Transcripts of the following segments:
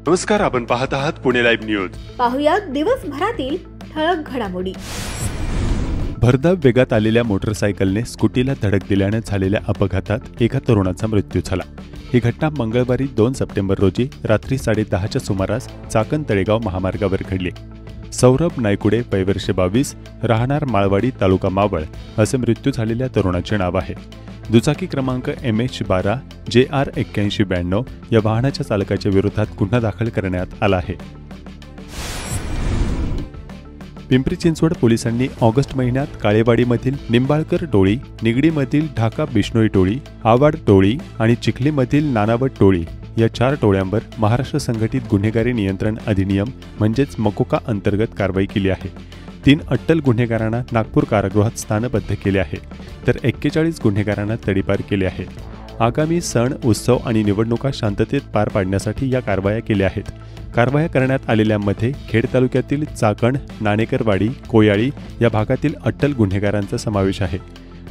नमस्कार, आपण पाहत आहात पुणे लाईव्ह न्यूज। पाहुयात दिवसभरातील ठळक घडामोडी। भरधाव वेगात आलेल्या मोटरसायकलने स्कूटीला धडक दिल्याने झालेल्या अपघातात एका तरुणाचा मृत्यू झाला। ही घटना मंगळवारी 2 सप्टेंबर रोजी रात्री 10:30च्या सुमारास चाकण तळेगाव महामार्गावर घडली। सौरभ नायकुडे, वय वर्ष 22, राहणार माळवाडी, तालुका मावळ असे मृत्यू झालेल्या तरुणाचे नाव आहे। दुचाकी क्रमांक MH12 JR 8192 या वाहनाच्या चालकाच्या विरोधात गुन्हा दाखल करण्यात आला आहे। पिंपरी चिंचवड पोलिसांनी ऑगस्ट महिन्यात काळेवाडीमधील निंबाळकर टोळी, निगडीमधील ढाका बिश्नोई टोळी, आवाड टोळी आणि चिखलीमधील नानावट टोळी या 4 टोळ्यांवर महाराष्ट्र संघटित गुन्हेगारी नियंत्रण अधिनियम म्हणजेच मकोका अंतर्गत कारवाई केली आहे। 3 अट्टल गुन्हेगारांना नागपूर कारागृहात स्थानबद्ध केले आहे, तर 41 गुन्हेगारांना तडीपार केले आहे। आगामी सण, उत्सव आणि निवडणुका शांततेत पार पाडण्यासाठी या कारवाया केल्या आहेत। कारवाया करण्यात आलेल्यांमध्ये खेड तालुक्यातील चाकण, नाणेकरवाडी, कोयाळी या भागातील अट्टल गुन्हेगारांचा समावेश आहे।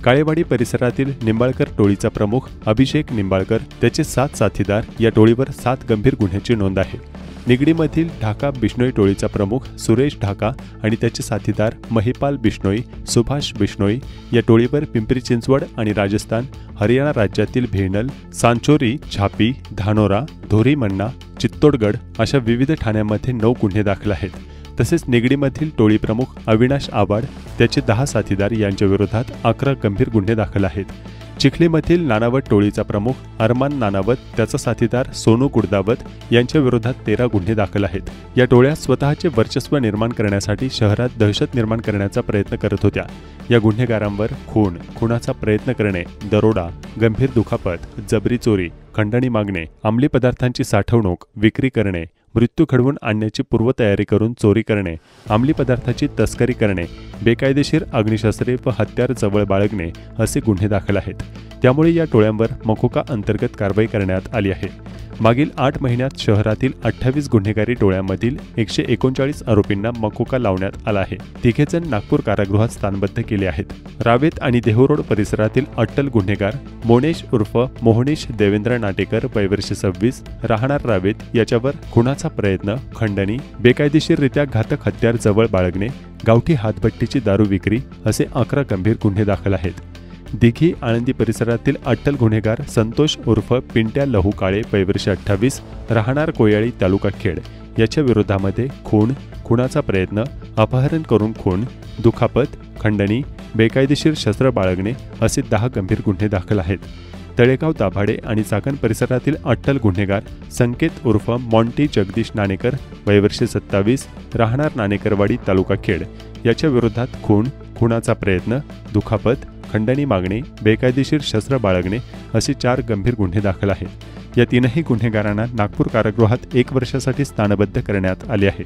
काळेवाडी परिसरातील निंबाळकर टोळीचा प्रमुख अभिषेक निंबाळकर, त्याचे 7 साथीदार या टोळीवर 7 गंभीर गुन्ह्याची नोंद आहे। निगडीमधील ढाका बिश्नोई टोळीचा प्रमुख सुरेश ढाका आणि त्याचे साथीदार महिपाल बिश्नोई, सुभाष बिश्नोई या टोळीवर पिंपरी चिंचवड आणि राजस्थान, हरियाणा राज्यातील भेनल, सांचोरी, झापी, धानोरा, धोरीमन्ना, चित्तोडगड अशा विविध ठाण्यांमध्ये 9 गुन्हे दाखल आहेत। तसेच निगडीमधील टोळी प्रमुख अविनाश आवाड, त्याचे 10 साथीदार यांच्या विरोधात 11 गंभीर गुन्हे दाखल आहेत। चिखलीमधील नानावत टोळीचा प्रमुख अरमान नानावत, त्याचा साथीदार सोनू कुर्दावत यांच्या विरोधात 13 गुन्हे दाखल आहेत। या टोळ्या स्वतःचे वर्चस्व निर्माण करण्यासाठी शहरात दहशत निर्माण करण्याचा प्रयत्न करत होत्या। या गुन्हेगारांवर खुनाचा प्रयत्न करणे, दरोडा, गंभीर दुखापत, जबरी चोरी, खंडणी मागणे, अंमली पदार्थांची साठवणूक, विक्री करणे, मृत्यू घडवून आणण्याची पूर्वतयारी करून चोरी करणे, अंमली पदार्थाची तस्करी करणे, बेकायदेशीर अग्निशस्त्रे व हत्यार जवळ बाळगणे असे गुन्हे दाखल आहेत। त्यामुळे या टोळ्यांवर मकोका अंतर्गत कारवाई करण्यात आली आहे। मागील 8 महिन्यात शहरातील 28 गुन्हेगारी टोळ्यांमधील 139 आरोपींना मकोका लावण्यात आला आहे। 3 जण नागपूर कारागृहात स्थानबद्ध केले आहेत। रावेत आणि देहू रोड परिसरातील अट्टल गुन्हेगार मोनेश उर्फ मोहनीश देवेंद्र नाटेकर, वय वर्ष 26, राहणार रावेत याच्यावर खुनाचा प्रयत्न, खंडणी, बेकायदेशीररित्या घातक हत्यार जवळ बाळगणे, गावठी हातभट्टीची दारू विक्री असे 11 गंभीर गुन्हे दाखल आहेत। दिघी आळंदी परिसरातील अट्टल गुन्हेगार संतोष उर्फ पिंट्या लहू काळे, वय वर्ष 28, राहणार कोयाळी, तालुका खेड याच्या विरोधामध्ये खुनाचा प्रयत्न, अपहरण करून खून, दुखापत, खंडणी, बेकायदेशीर शस्त्र बाळगणे असे 10 गंभीर गुन्हे दाखल आहेत। तळेगाव दाभाडे आणि चाकण परिसरातील अट्टल गुन्हेगार संकेत उर्फ मॉन्टी जगदीश नाणेकर, वय वर्ष 27, राहणार नाणेकरवाडी, तालुका खेड याच्या विरोधात खुनाचा प्रयत्न, दुखापत, खंडणी मागणे, बेकायदेशीर शस्त्र बाळगणे असे 4 गंभीर गुन्हे दाखल आहेत। या 3ही गुन्हेगारांना नागपूर कारागृहात 1 वर्षासाठी स्थानबद्ध करण्यात आले आहे।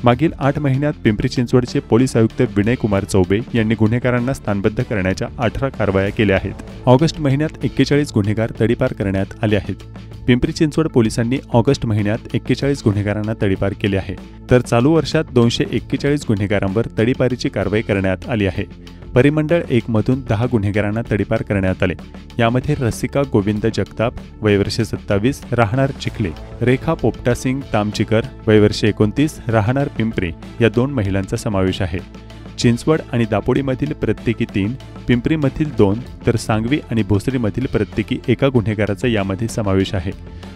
मागील 8 महिन्यात पिंपरी चिंचवडचे पोलीस आयुक्त विनय कुमार चौबे यांनी गुन्हेगारांना स्थानबद्ध करण्याच्या 18 कारवाया केल्या आहेत। ऑगस्ट महिन्यात 41 गुन्हेगार तडीपार करण्यात आले आहेत। पिंपरी चिंचवड पोलिसांनी ऑगस्ट महिन्यात 41 गुन्हेगारांना तडीपार केले आहे, तर चालू वर्षात 241 गुन्हेगारांवर तडीपारीची कारवाई करण्यात आली आहे। परिमंडळ 1 मधून 10 गुन्हेगारांना तडीपार करण्यात आले। यामध्ये रसिका गोविंद जगताप, वय वर्ष 27, राहणार चिखले, रेखा पोपटा सिंग तामचिकर, वय वर्ष 29, राहणार पिंपरी या 2 महिलांचा समावेश आहे। चिंचवड आणि दापोडीमधील प्रत्येकी 3, पिंपरीमधील 2 तर सांगवी आणि भोसरीमधील प्रत्येकी 1 गुन्हेगाराचा यामध्ये समावेश आहे।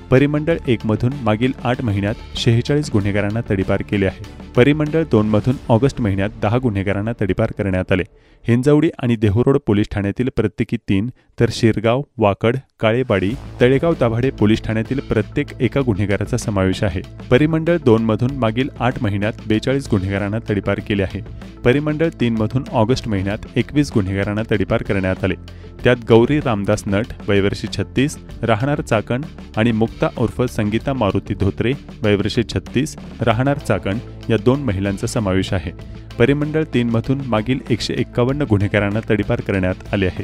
परिमंडळ 1 मधून मागील 8 महिन्यात 46 गुन्हेगारांना तडीपार केले आहे। परिमंडळ 2 मधून ऑगस्ट महिन्यात 10 गुन्हेगारांना तडीपार करण्यात आले। हिंजवडी आणि देहू रोड पोलीस ठाण्यातील प्रत्येकी 3 तर शिरगाव, वाकड, काळेवाडी, तळेगाव दाभाडे पोलीस ठाण्यातील प्रत्येक 1 गुन्हेगाराचा समावेश आहे। परिमंडळ 2 मधून मागील 8 महिन्यात 42 गुन्हेगारांना तडीपार केले आहे। परिमंडळ 3 मधून ऑगस्ट महिन्यात 21 गुन्हेगारांना तडीपार करण्यात आले। त्यात गौरी रामदास नट, वय वर्ष 36, राहणार चाकण आणि मुक्ता उर्फ संगीता मारुती धोत्रे, वय वर्ष 36, राहणार चाकण या 2 महिलांचा समावेश आहे। परिमंडळ 3 मधून मागील 151 गुन्हेगारांना तडीपार करण्यात आले आहे।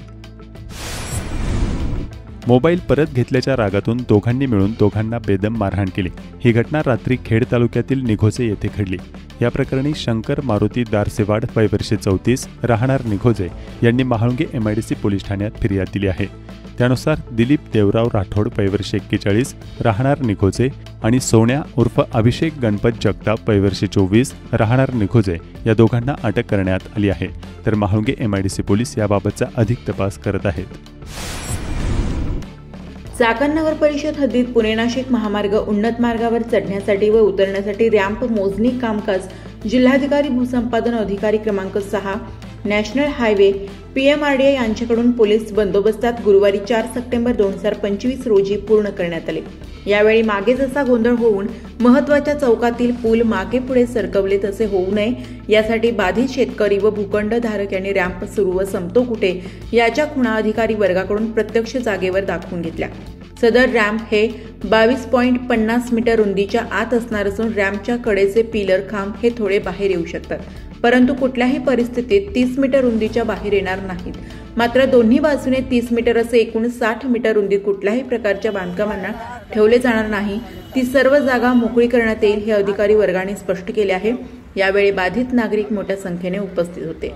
मोबाईल परत घेतल्याच्या रागातून दोघांनी मिळून दोघांना बेदम मारहाण केली। ही घटना रात्री खेड तालुक्यातील निघोजे येथे घडली। या प्रकरणी शंकर मारुती दारसेवाड, वय वर्ष 34, राहणार निघोजे यांनी महाळुंगे MIDC पोलीस ठाण्यात फिर्याद दिली आहे। त्यानुसार दिलीप देवराव राठोड पैवर्ष 41 राहणार निखोजे आणि सोन्या उर्फ अभिषेक गणपत जगताप पैवर्ष 24 राहणार निखोजे या दोघांना अटक करण्यात आली आहे। तर म्हाळुंगे MIDC पोलीस याबाबतचा अधिक तपास करत आहेत। चाकण नगर परिषद हद्दीत पुणे नाशिक महामार्ग उन्नत मार्गावर चढण्यासाठी व उतरण्यासाठी रॅम्प मोजणी कामकाज जिल्हाधिकारी भूसंपादन अधिकारी क्रमांक 6 नॅशनल हायवे PMRDA यांच्याकडून पोलीस बंदोबस्तात गुरुवारी 4 सप्टेंबर 2025 रोजी पूर्ण करण्यात आले। यावेळी मागे जसा गोंधळ होऊन महत्त्वाच्या चौकातील पूल मागे पुढे सरकवले तसे होऊ नये यासाठी बाधित शेतकरी व भूखंडधारक यांनी रॅम्प सुरू व संपतो कुठे याच्या खुणा अधिकारी वर्गाकडून प्रत्यक्ष जागेवर दाखवून घेतल्या। सदर रॅम्प हे 22.50 मीटर रुंदीच्या आत असणार असून रॅम्पच्या कडेचे पिलर खांब हे थोडे बाहेर येऊ शकतात, परंतु कुठल्याही परिस्थितीत 30 मीटर रुंदीच्या बाहेर येणार नाहीत। मात्र दोन्ही बाजूने 30 मीटर असे एकूण 60 मीटर रुंदीत कुठल्याही प्रकारच्या बांधकामांना ठेवले जाणार नाही। ती सर्व जागा मोकळी करण्यात येईल हे अधिकारी वर्गाने स्पष्ट केले आहे। यावेळी बाधित नागरिक मोठ्या संख्येने उपस्थित होते।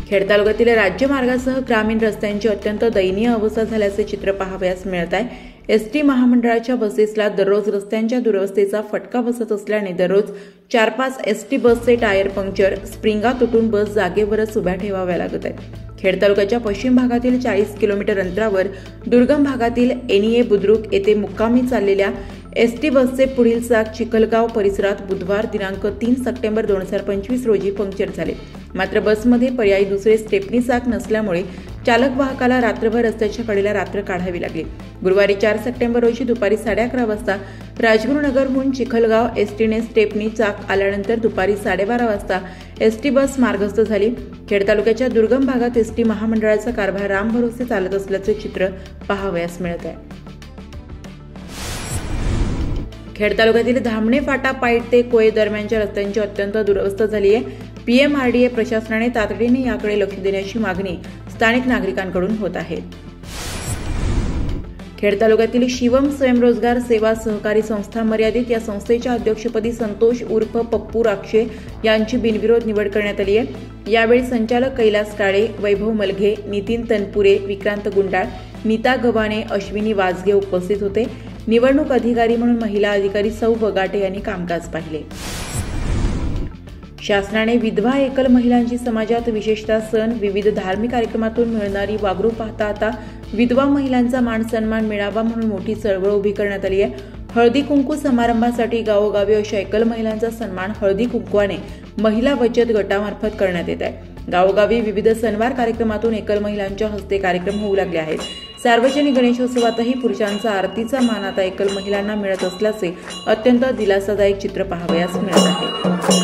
खेड तालुक्यातील राज्य मार्गासह ग्रामीण रस्त्यांची अत्यंत दयनीय अवस्था झाल्याचे चित्र पाहावयास मिळत आहे। एसटी महामंडळाच्या बसेसला दररोज रस्त्यांच्या दुरवस्थेचा फटका बसत असल्याने दररोज 4-5 एसटी बसचे टायर पंक्चर, स्प्रिंगा तुटून बस जागेवरच उभ्या ठेवाव्या लागत आहेत। खेड तालुक्याच्या पश्चिम भागातील 40 किलोमीटर अंतरावर दुर्गम भागातील NEA बुद्रुक येथे मुक्कामी चाललेल्या एसटी बसचे पुढील चाक चिखलगाव परिसरात बुधवार दिनांक 3 सप्टेंबर 2025 रोजी पंक्चर झाले। मात्र बसमध्ये पर्यायी दुसरे स्टेपनी चाक नसल्यामुळे चालक वाहकाला रात्रभर रस्त्याच्या कडेला रात्र काढावी लागली। गुरुवारी 4 सप्टेंबर रोजी दुपारी 11:30 वाजता राजगुरुनगरहून चिखलगाव एसटीने स्टेपनी चाक आल्यानंतर दुपारी 12:30 वाजता एसटी बस मार्गस्थ झाली। खेड तालुक्याच्या दुर्गम भागात एसटी महामंडळाचा कारभार रामभरोसे चालत असल्याचे चित्र पाहावयास मिळत आहे। खेड तालुक्यातील धामणे फाटा पाईट ते कोये दरम्यानच्या रस्त्यांची अत्यंत दुरवस्था झाली आहे। PMRDA प्रशासनाने तातडीने याकडे लक्ष देण्याची मागणी स्थानिक नागरिकांकडून होत आहे। खेड तालुक्यातील शिवम स्वयंरोजगार सेवा सहकारी संस्था मर्यादित या संस्थेच्या अध्यक्षपदी संतोष उर्फ पप्पू राक्षे यांची बिनविरोध निवड करण्यात आली आहे। यावेळी संचालक कैलास काळे, वैभव मलघे, नितीन तनपुरे, विक्रांत गुंडाळ, नीता गव्हाणे, अश्विनी वाजगे उपस्थित होते। निवडणूक अधिकारी म्हणून महिला अधिकारी सौ बगाटे यांनी कामकाज पाहिले। शासनाने विधवा एकल महिलांची समाजात विशेषतः सण, विविध धार्मिक कार्यक्रमातून मिळणारी वागणूक पाहता आता विधवा महिलांचा मान सन्मान मिळावा म्हणून मोठी चळवळ उभी करण्यात आली आहे। हळदी कुंकू समारंभासाठी गावोगावी अशा एकल महिलांचा सन्मान हळदी कुंकवाने महिला बचत गटामार्फत करण्यात येत आहे। गावोगावी विविध सणवार कार्यक्रमातून एकल महिलांच्या हस्ते कार्यक्रम होऊ लागले आहेत। सार्वजनिक गणेशोत्सवातही पुरुषांचा आरतीचा मान आता एकल महिलांना मिळत असल्याचे अत्यंत दिलासादायक चित्र पाहावयास मिळत आहे।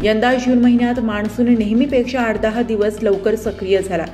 यंदा जून महिन्यात मान्सून नेहमीपेक्षा 8-10 दिवस लवकर सक्रिय झाला।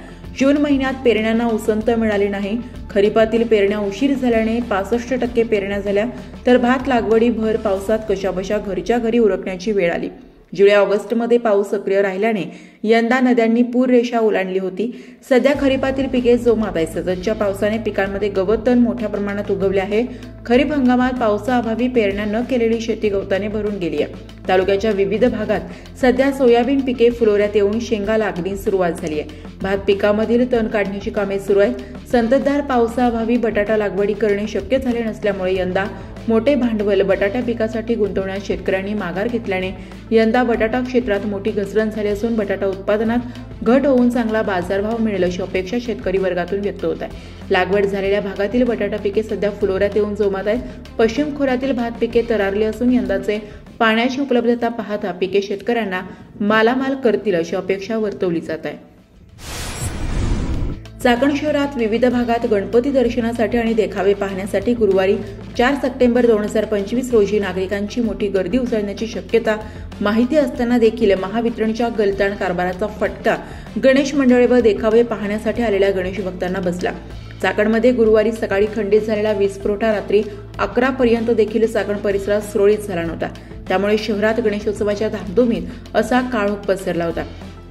जून महिन्यात पेरण्यांना उसंत मिळाली नाही। खरीपातील पेरण्या उशीर झाल्याने 65% पेरण्या झाल्या, तर भात लागवडी भर पावसात कशाबशा घरच्या घरी उरकण्याची वेळ आली। जुलै-ऑगस्टमध्ये पाऊस सक्रिय राहिल्याने यंदा नद्यांनी पूर रेषा ओलांडली होती। सध्या खरीपातील पिके जोमात आहेत। सततच्या पावसाने पिकांमध्ये गवत तण मोठ्या प्रमाणात उगवले आहे। खरीप हंगामात पावसाअभावी पेरण्या न केलेली शेती गवताने भरून गेली आहे। तालुक्याच्या विविध भागात सध्या सोयाबीन पिके फुलोऱ्यात येऊन शेंगा लागणी सुरुवात झाली आहे। भात पिकामधील तण काढण्याची कामे सुरू आहेत। संततधार पावसाअभावी बटाटा लागवडी करणे शक्य झाले नसल्यामुळे यंदा मोठे भांडवल बटाटा पिकासाठी गुंतवण्यात शेतकऱ्यांनी माघार घेतल्याने यंदा बटाटा क्षेत्रात मोठी घसरण झाली असून बटाटा उत्पादनात घट होऊन चांगला बाजारभाव मिळेल अशी अपेक्षा शेतकरी वर्गातून व्यक्त होत आहे। लागवड झालेल्या भागातील बटाटा पिके सध्या फुलोऱ्यात येऊन जोमात आहेत। पश्चिम खोऱ्यातील भात पिके तरारली असून यंदाचे पाण्याची उपलब्धता पाहता पिके शेतकऱ्यांना मालामाल करतील अशी अपेक्षा वर्तवली जात आहे। चाकण शहरात विविध भागात गणपती दर्शनासाठी आणि देखावे पाहण्यासाठी गुरुवारी 4 सप्टेंबर 2025 रोजी नागरिकांची मोठी गर्दी उसळण्याची शक्यता माहिती असताना देखील महावितरणच्या गलताण कारभाराचा फटका गणेश मंडळे व देखावे पाहण्यासाठी आलेल्या गणेश भक्तांना बसला। चाकणमध्ये गुरुवारी सकाळी खंडित झालेला वीज पुरवठा रात्री 11 पर्यंत देखील चाकण परिसरात सुरळीत झाला नव्हता। त्यामुळे शहरात गणेशोत्सवाच्या धामधुमीत असा काळोख पसरला होता।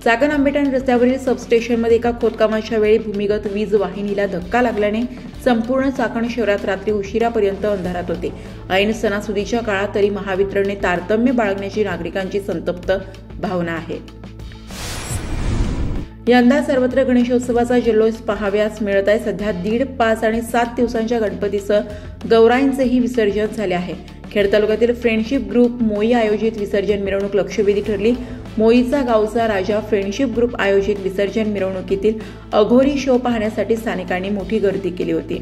चाकण आंबेठाण रस्त्यावरील सबस्टेशनमध्ये एका खोदकामाच्या वेळी भूमिगत वीज वाहिनीला धक्का लागल्याने संपूर्ण चाकण शहरात रात्री उशिरापर्यंत अंधारात होते। ऐन सणासुदीच्या काळात तरी महावितरणने तारतम्य बाळगण्याची नागरिकांची संतप्त भावना आहे। यंदा सर्वत्र गणेशोत्सवाचा जल्लोष पाहाव्यास मिळत आहे। सध्या 1.5, 5 आणि 7 दिवसांच्या गणपतीसह गौराईंचेही विसर्जन झाले आहे। खेड तालुक्यातील फ्रेंडशिप ग्रुप मोई आयोजित विसर्जन मिरवणूक लक्षवेधी ठरली। मोईचा गावचा राजा फ्रेंडशिप ग्रुप आयोजित विसर्जन मिरवणुकीतील अघोरी शो पाहण्यासाठी स्थानिकांनी मोठी गर्दी केली होती।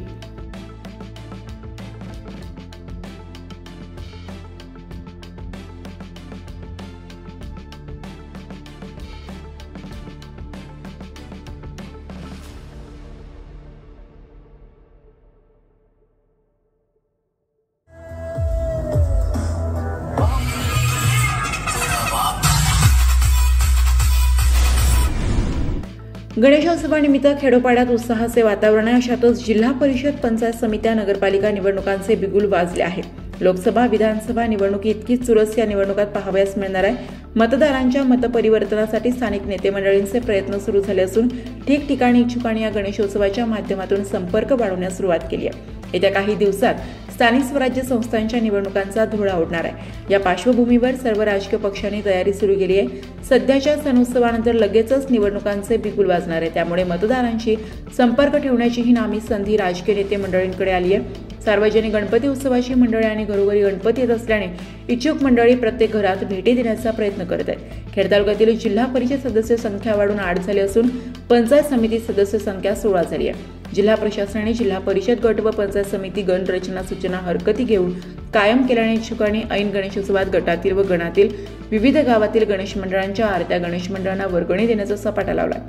गणेशोत्सवानिमित्त खेडोपाड्यात उत्साहाचे वातावरण आहे। अशातच जिल्हा परिषद, पंचायत समित्या, नगरपालिका निवडणुकांचे बिगुल वाजले आहे। लोकसभा, विधानसभा निवडणुकी इतकीच चुरस या निवडणुकात पाहावयास मिळणार आहे। मतदारांच्या मतपरिवर्तनासाठी स्थानिक नेते मंडळींचे प्रयत्न सुरू झाले असून ठिकठिकाणी इच्छुकांनी या गणेशोत्सवाच्या माध्यमातून संपर्क वाढवण्यास सुरुवात केली आहे। येत्या काही दिवसात स्थानिक स्वराज्य संस्थांच्या निवडणुकांचा धुळा उडणार आहे। या पार्श्वभूमीवर सर्व राजकीय पक्षांनी तयारी सुरू केली आहे। सध्याच्या सणोत्सवानंतर लगेचच निवडणुकांचे बिगुल वाजणार आहे, त्यामुळे मतदारांशी संपर्क ठेवण्याची ही नामी संधी राजकीय नेते मंडळींकडे आली आहे। सार्वजनिक गणपती उत्सवाची मंडळी आणि घरोघरी गणपती येत असल्याने इच्छुक मंडळी प्रत्येक घरात भेटी देण्याचा प्रयत्न करत आहेत। खेड तालुक्यातील जिल्हा परिषद सदस्य संख्या वाढून 8 झाली असून पंचायत समिती सदस्य संख्या 16 झाली आहे। जिल्हा प्रशासनाने जिल्हा परिषद गट व पंचायत समिती गण रचना सूचना हरकती घेऊन कायम केल्याने इच्छुकांनी ऐन गणेशोत्सवात गटातील व गणातील विविध गावातील गणेश मंडळांच्या आरत्या गणेश मंडळांना वर्गणी देण्याचा सपाटा लावला।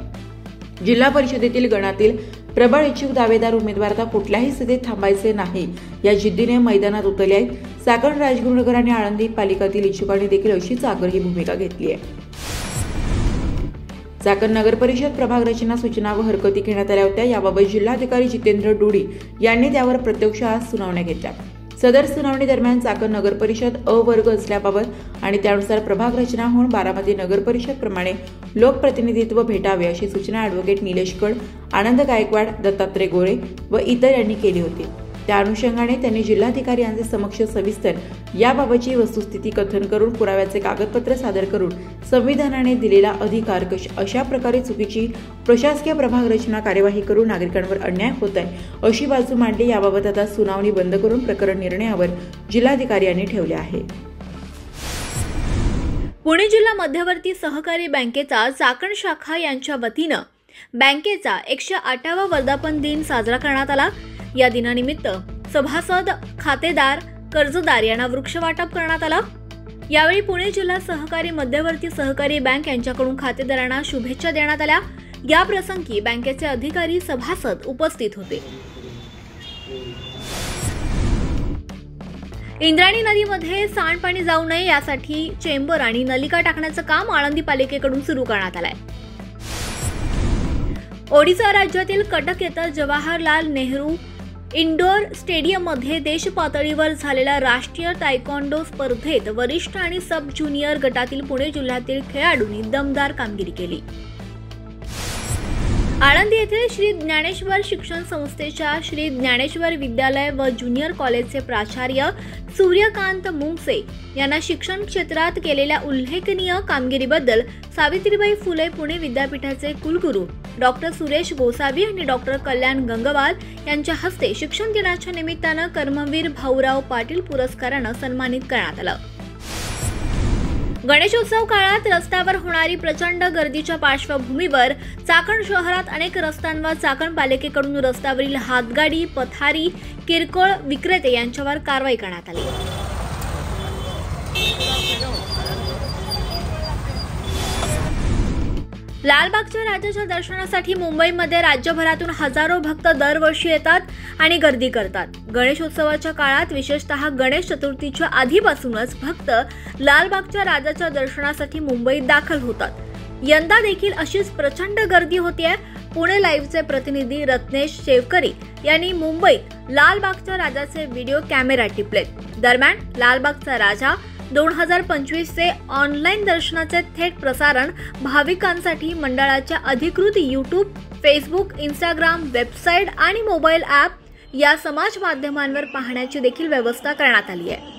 जिल्हा परिषदेतील गणातील प्रबळ इच्छुक दावेदार उमेदवार आता कुठल्याही स्थितीत थांबायचे नाही या जिद्दीने मैदानात उतरले आहेत। चाकण, राजगुरुनगर आणि आळंदी पालिकातील इच्छुकांनी देखील अशीच आग्रही भूमिका घेतली आहे। चाकण नगर परिषद प्रभाग रचना सूचना व हरकती घेण्यात आल्या होत्या। याबाबत जिल्हाधिकारी जितेंद्र डोडी यांनी त्यावर प्रत्यक्ष आज सुनावण्या घेतल्या। सदर सुनावणी दरम्यान चाकण नगर परिषद अ वर्ग असल्याबाबत आणि त्यानुसार प्रभाग रचना होऊन बारामती नगर परिषद प्रमाणे लोकप्रतिनिधित्व भेटावे अशी सूचना ॲडव्होकेट निलेश कड, आनंद गायकवाड, दत्तात्रय गोरे व इतर यांनी केली होती। त्या अनुषंगाने त्यांनी जिल्हाधिकारी यांचे समक्ष सविस्तर याबाबतची वस्तुस्थिती कथन करून पुराव्याचे कागदपत्र सादर करून संविधानाने दिलेला अधिकार अशा प्रकारे चुकीची प्रशासकीय प्रभाग रचना कार्यवाही करून नागरिकांवर अन्याय होत आहे अशी बाजू मांडली। याबाबत आता सुनावणी बंद करून प्रकरण निर्णयावर जिल्हाधिकारी यांनी ठेवले आहे। पुणे जिल्हा मध्यवर्ती सहकारी बँकेचा चाकण शाखा यांच्या वतीनं बँकेचा 108वा वर्धापन दिन साजरा करण्यात आला। या दिनानिमित्त सभासद, खातेदार, कर्जदार यांना वृक्ष वाटप करण्यात आलं। यावेळी पुणे जिल्हा सहकारी मध्यवर्ती सहकारी बँक यांच्याकडून खातेदारांना शुभेच्छा देण्यात आल्या। या प्रसंगी बँकेचे अधिकारी, सभासद उपस्थित होते। इंद्रायणी नदीमध्ये सांडपाणी जाऊ नये यासाठी चेंबर आणि नलिका टाकण्याचं काम आळंदी पालिकेकडून सुरू करण्यात आलंय। ओडिशा राज्यातील कटक येथे जवाहरलाल नेहरू इंडोर स्टेडियममध्ये देश पातळीवर झालेल्या राष्ट्रीय तायक्वांडो स्पर्धेत वरिष्ठ आणि सब ज्युनियर गटातील पुणे जिल्ह्यातील खेळाडूंनी दमदार कामगिरी केली। आळंदी येथील श्री ज्ञानेश्वर शिक्षण संस्थेच्या श्री ज्ञानेश्वर विद्यालय व ज्युनियर कॉलेजचे प्राचार्य सूर्यकांत मुंगसे यांना शिक्षण क्षेत्रात केलेल्या उल्लेखनीय कामगिरीबद्दल सावित्रीबाई फुले पुणे विद्यापीठाचे कुलगुरू डॉक्टर सुरेश गोसावी आणि डॉक्टर कल्याण गंगवाल यांच्या हस्ते शिक्षण दिनाच्या निमित्तानं कर्मवीर भाऊराव पाटील पुरस्कारानं सन्मानित करण्यात आलं। गणेशोत्सव काळात रस्त्यावर होणारी प्रचंड गर्दीच्या पार्श्वभूमीवर चाकण शहरात अनेक रस्त्यांवर चाकण पालिकेकडून रस्त्यावरील हातगाडी, पथारी, किरकोळ विक्रेते यांच्यावर कारवाई करण्यात आली। लालबागच्या राजाच्या दर्शनासाठी मुंबईमध्ये राज्यभरातून हजारो भक्त दरवर्षी येतात आणि गर्दी करतात। गणेशोत्सवाच्या काळात विशेषतः गणेश चतुर्थीच्या आधीपासूनच भक्त लालबागच्या राजाच्या दर्शनासाठी मुंबईत दाखल होतात। यंदा देखील अशीच प्रचंड गर्दी होतीये। पुणे लाईव्हचे प्रतिनिधी रत्नेश शेवकरी यांनी मुंबईत लालबागच्या राजाचे व्हिडिओ कॅमेरा टिपलेत। दरम्यान लालबागचा राजा 2025 चे ऑनलाईन दर्शनाचे थेट प्रसारण भाविकांसाठी मंडळाच्या अधिकृत YouTube, Facebook, Instagram, वेबसाईट आणि मोबाईल ॲप या समाज माध्यमांवर पाहण्याची देखील व्यवस्था करण्यात आली आहे।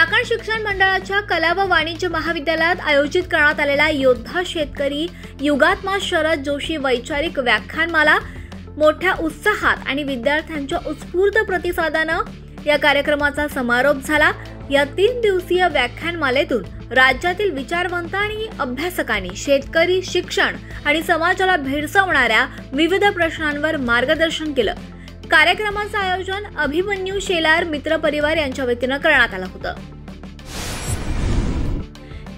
चाकण शिक्षण मंडळाच्या कला व वाणिज्य महाविद्यालयात आयोजित करण्यात आलेला योद्धा शेतकरी युगात्मा शरद जोशी वैचारिक व्याख्यानमाला मोठ्या उत्साहात आणि विद्यार्थ्यांच्या उत्स्फूर्त प्रतिसादानं या कार्यक्रमाचा समारोप झाला। या 3 दिवसीय व्याख्यानमालेतून राज्यातील विचारवंत आणि अभ्यासकांनी शेतकरी, शिक्षण आणि समाजाला भेडसावणाऱ्या विविध प्रश्नांवर मार्गदर्शन केलं। कार्यक्रमाचं आयोजन अभिमन्यू शेलार मित्र परिवार यांच्या वतीनं करण्यात आलं होतं।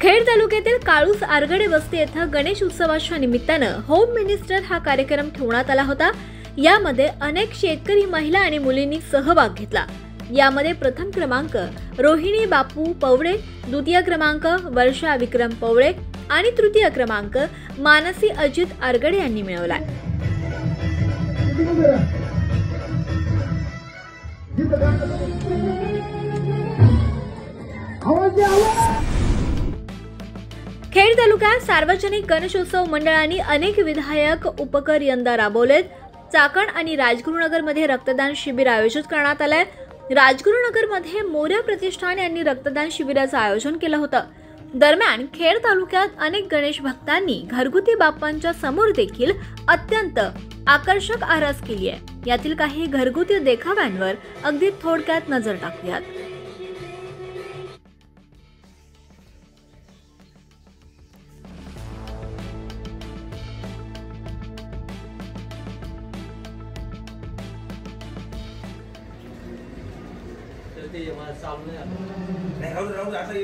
खेड तालुक्यातील काळूस आरगडे वस्ती येथे गणेश उत्सवाच्या निमित्तानं होम मिनिस्टर हा कार्यक्रम ठेवण्यात आला होता। यामध्ये अनेक शेतकरी महिला आणि मुलींनी सहभाग घेतला। यामध्ये प्रथम क्रमांक रोहिणी बापू पवळे, द्वितीय क्रमांक वर्षा विक्रम पवळे आणि तृतीय क्रमांक मानसी अजित आरगडे यांनी मिळवला। खेड तालुक्यात सार्वजनिक गणेशोत्सव मंडळांनी अनेक विधायक उपकर यंदा राबवलेत। चाकण आणि राजगुरुनगरमध्ये रक्तदान शिबिर आयोजित करण्यात आलंय। राजगुरुनगरमध्ये मोर्या प्रतिष्ठान यांनी रक्तदान शिबिराचं आयोजन केलं होतं। दरम्यान खेड तालुक्यात अनेक गणेश भक्तांनी घरगुती बाप्पांच्या समोर देखील अत्यंत आकर्षक आरास केली आहे। यातील काही घरगुती देखाव्यांवर अगदी थोडक्यात नजर टाकूयात। नाही राहू असं